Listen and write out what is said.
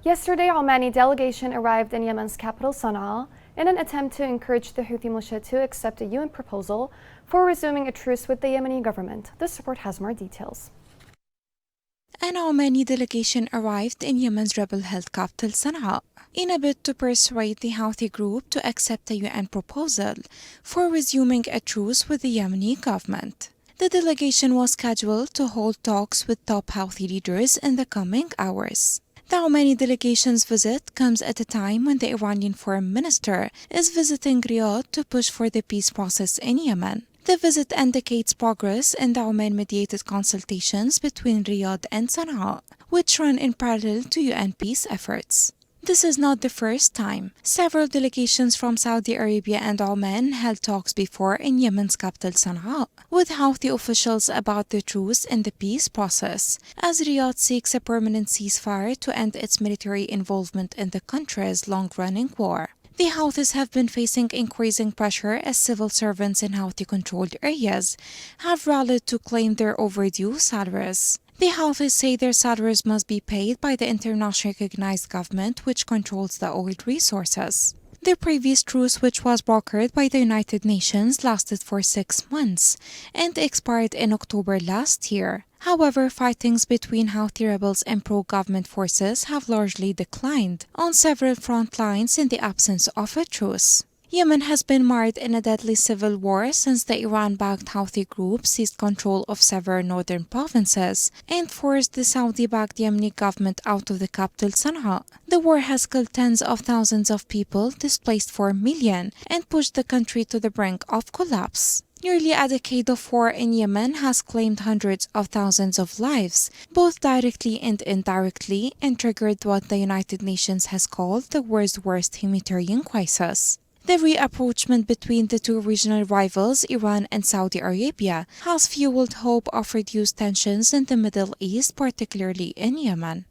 Yesterday, Omani delegation arrived in Yemen's capital Sanaa in an attempt to encourage the Houthi militia to accept a UN proposal for resuming a truce with the Yemeni government. This report has more details. An Omani delegation arrived in Yemen's rebel-held capital Sanaa in a bid to persuade the Houthi group to accept a UN proposal for resuming a truce with the Yemeni government. The delegation was scheduled to hold talks with top Houthi leaders in the coming hours. The Omani delegation's visit comes at a time when the Iranian foreign minister is visiting Riyadh to push for the peace process in Yemen. The visit indicates progress in the Oman-mediated consultations between Riyadh and Sanaa, which run in parallel to UN peace efforts. This is not the first time. Several delegations from Saudi Arabia and Oman held talks before in Yemen's capital Sanaa with Houthi officials about the truce in the peace process, as Riyadh seeks a permanent ceasefire to end its military involvement in the country's long-running war. The Houthis have been facing increasing pressure as civil servants in Houthi-controlled areas have rallied to claim their overdue salaries. The Houthis say their salaries must be paid by the internationally recognized government which controls the oil resources. The previous truce, which was brokered by the United Nations, lasted for 6 months and expired in October last year. However, fightings between Houthi rebels and pro-government forces have largely declined on several front lines in the absence of a truce. Yemen has been mired in a deadly civil war since the Iran-backed Houthi group seized control of several northern provinces and forced the Saudi-backed Yemeni government out of the capital Sanaa. The war has killed tens of thousands of people, displaced 4 million, and pushed the country to the brink of collapse. Nearly a decade of war in Yemen has claimed hundreds of thousands of lives, both directly and indirectly, and triggered what the United Nations has called the world's worst humanitarian crisis. The reapproachment between the two regional rivals, Iran and Saudi Arabia, has fueled hope of reduced tensions in the Middle East, particularly in Yemen.